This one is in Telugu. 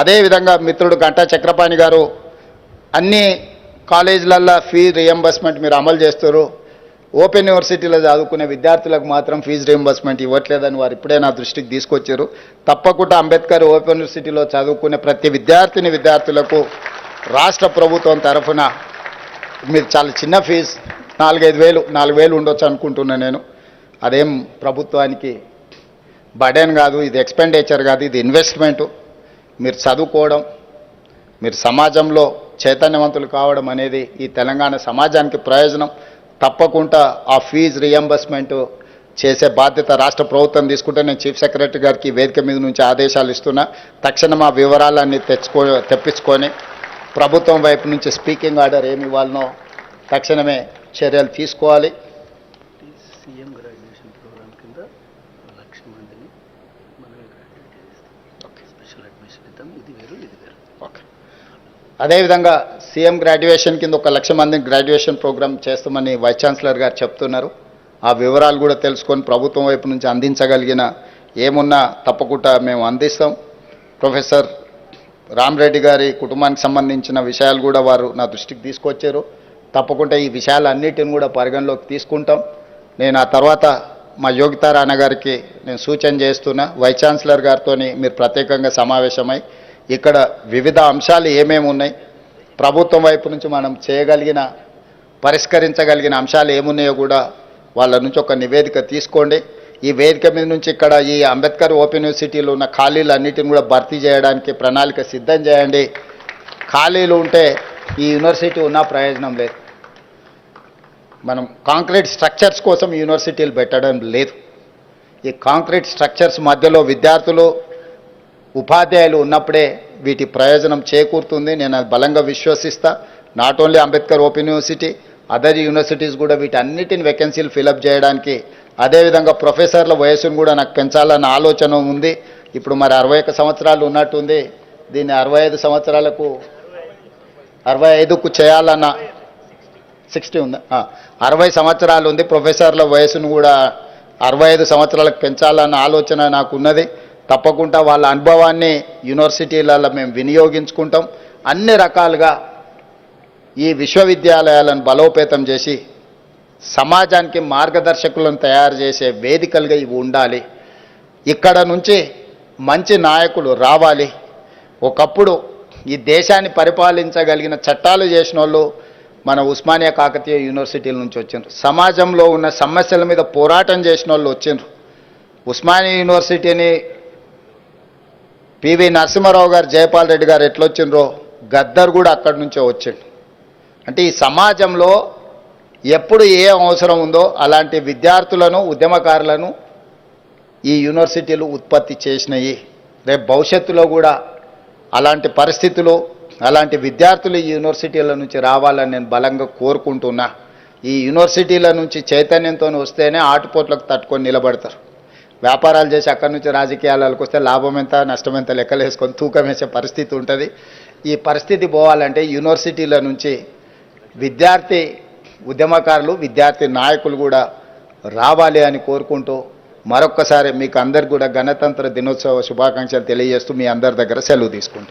అదేవిధంగా మిత్రుడు గంటా చక్రపాణి గారు అన్ని కాలేజీలల్లో ఫీ రియంబర్స్మెంట్ మీరు అమలు చేస్తారు, ఓపెన్ యూనివర్సిటీలో చదువుకునే విద్యార్థులకు మాత్రం ఫీజు రియంబర్స్మెంట్ ఇవ్వట్లేదని వారు ఇప్పుడే నా దృష్టికి తీసుకొచ్చారు. తప్పకుండా అంబేద్కర్ ఓపెన్ యూనివర్సిటీలో చదువుకునే ప్రతి విద్యార్థులకు రాష్ట్ర ప్రభుత్వం తరఫున మీరు చాలా చిన్న ఫీజు 4,000 ఉండొచ్చు అనుకుంటున్నా నేను. అదేం ప్రభుత్వానికి బర్డెన్ కాదు, ఇది ఎక్స్పెండిచర్ కాదు, ఇది ఇన్వెస్ట్మెంటు. మీరు చదువుకోవడం, మీరు సమాజంలో చైతన్యవంతులు కావడం అనేది ఈ తెలంగాణ సమాజానికి ప్రయోజనం. తప్పకుండా ఆ ఫీజు రియంబర్స్మెంట్ చేసే బాధ్యత రాష్ట్ర ప్రభుత్వం తీసుకుంటే నేను చీఫ్ సెక్రటరీ గారికి వేదిక మీద నుంచి ఆదేశాలు ఇస్తున్నా. తక్షణం ఆ వివరాలన్నీ తెప్పించుకొని ప్రభుత్వం వైపు నుంచి స్పీకింగ్ ఆర్డర్ ఏమి ఇవ్వాలనో తక్షణమే చర్యలు తీసుకోవాలి. సీఎం గ్రాడ్యుయేషన్ ప్రోగ్రామ్ కింద 1,00,000 మందిని మనమే గ్రాడ్యుయేట్ చేస్తాం. స్పెషల్ అడ్మిషన్ ఇద్దాం. ఇది వేరు. ఓకే. అదేవిధంగా సీఎం గ్రాడ్యుయేషన్ కింద 1,00,000 మందిని గ్రాడ్యుయేషన్ ప్రోగ్రామ్ చేస్తామని వైస్ ఛాన్సలర్ గారు చెప్తున్నారు. ఆ వివరాలు కూడా తెలుసుకొని ప్రభుత్వం వైపు నుంచి అందించగలిగిన ఏమున్నా తప్పకుండా మేము అందిస్తాం. ప్రొఫెసర్ రామరెడ్డి గారి కుటుంబానికి సంబంధించిన విషయాలు కూడా వారు నా దృష్టికి తీసుకొచ్చారు. తప్పకుండా ఈ విషయాలన్నిటిని కూడా పరిగణలోకి తీసుకుంటాం. నేను ఆ తర్వాత మా యోగితా రాణా గారికి నేను సూచన చేస్తున్నా, వైస్ ఛాన్సలర్ గారితో మీరు ప్రత్యేకంగా సమావేశమై ఇక్కడ వివిధ అంశాలు ఏమేమి ఉన్నాయి, ప్రభుత్వం వైపు నుంచి మనం చేయగలిగిన పరిష్కరించగలిగిన అంశాలు ఏమున్నాయో కూడా వాళ్ళ నుంచి ఒక నివేదిక తీసుకోండి. ఈ వేదిక మీద నుంచి ఇక్కడ ఈ అంబేద్కర్ ఓపెన్ యూనివర్సిటీలో ఉన్న ఖాళీలు అన్నిటిని కూడా భర్తీ చేయడానికి ప్రణాళిక సిద్ధం చేయండి. ఖాళీలు ఉంటే ఈ యూనివర్సిటీ ఉన్న ప్రయోజనం లేదు. మనం కాంక్రీట్ స్ట్రక్చర్స్ కోసం యూనివర్సిటీలు పెట్టడం లేదు. ఈ కాంక్రీట్ స్ట్రక్చర్స్ మధ్యలో విద్యార్థులు ఉపాధ్యాయులు ఉన్నప్పుడే వీటి ప్రయోజనం చేకూరుతుంది. నేను అది బలంగా విశ్వసిస్తా. Not only Ambedkar open university, other universities కూడా వీటన్నిటిని వేకెన్సీలు ఫిలప్ చేయడానికి, అదేవిధంగా ప్రొఫెసర్ల వయసును కూడా నాకు పెంచాలన్న ఆలోచన ఉంది. ఇప్పుడు మరి 61 సంవత్సరాలు ఉన్నట్టుంది, దీన్ని 65 సంవత్సరాలకు 65కు చేయాలన్న 60 ఉందా, 60 సంవత్సరాలు ఉంది. ప్రొఫెసర్ల వయసును కూడా 65 సంవత్సరాలకు పెంచాలన్న ఆలోచన నాకు ఉన్నది. తప్పకుండా వాళ్ళ అనుభవాన్ని యూనివర్సిటీలలో మేము వినియోగించుకుంటాం. అన్ని రకాలుగా ఈ విశ్వవిద్యాలయాలను బలోపేతం చేసి సమాజానికి మార్గదర్శకులను తయారు చేసే వేదికలుగా ఇవి ఉండాలి. ఇక్కడ నుంచి మంచి నాయకులు రావాలి. ఒకప్పుడు ఈ దేశాన్ని పరిపాలించగలిగిన చట్టాలు చేసిన వాళ్ళు మన ఉస్మానియా కాకతీయ యూనివర్సిటీల నుంచి వచ్చిండ్రు. సమాజంలో ఉన్న సమస్యల మీద పోరాటం చేసిన వాళ్ళు వచ్చిండ్రు. ఉస్మానియా యూనివర్సిటీని పివి నరసింహారావు గారు, జయపాల్ రెడ్డి గారు ఎట్లొచ్చిండ్రో గద్దర్ కూడా అక్కడి నుంచే వచ్చిండు. అంటే ఈ సమాజంలో ఎప్పుడు ఏ అవసరం ఉందో అలాంటి విద్యార్థులను, ఉద్యమకారులను ఈ యూనివర్సిటీలు ఉత్పత్తి చేసినాయి. రేపు భవిష్యత్తులో కూడా అలాంటి పరిస్థితులు, అలాంటి విద్యార్థులు ఈ యూనివర్సిటీల నుంచి రావాలని నేను బలంగా కోరుకుంటున్నా. ఈ యూనివర్సిటీల నుంచి చైతన్యంతో వస్తేనే ఆటుపోట్లకు తట్టుకొని నిలబడతారు. వ్యాపారాలు చేసి అక్కడి నుంచి రాజకీయాలకు వస్తే లాభం ఎంత నష్టం ఎంత లెక్కలు వేసుకొని తూకం వేసే పరిస్థితి ఉంటుంది. ఈ పరిస్థితి పోవాలంటే యూనివర్సిటీల నుంచి విద్యార్థి ఉద్యమకారులు, విద్యార్థి నాయకులు కూడా రావాలి అని కోరుకుంటూ మరొక్కసారి మీకు అందరికి కూడా గణతంత్ర దినోత్సవ శుభాకాంక్షలు తెలియజేస్తూ మీ అందరి దగ్గర సెలవు తీసుకుంటాం.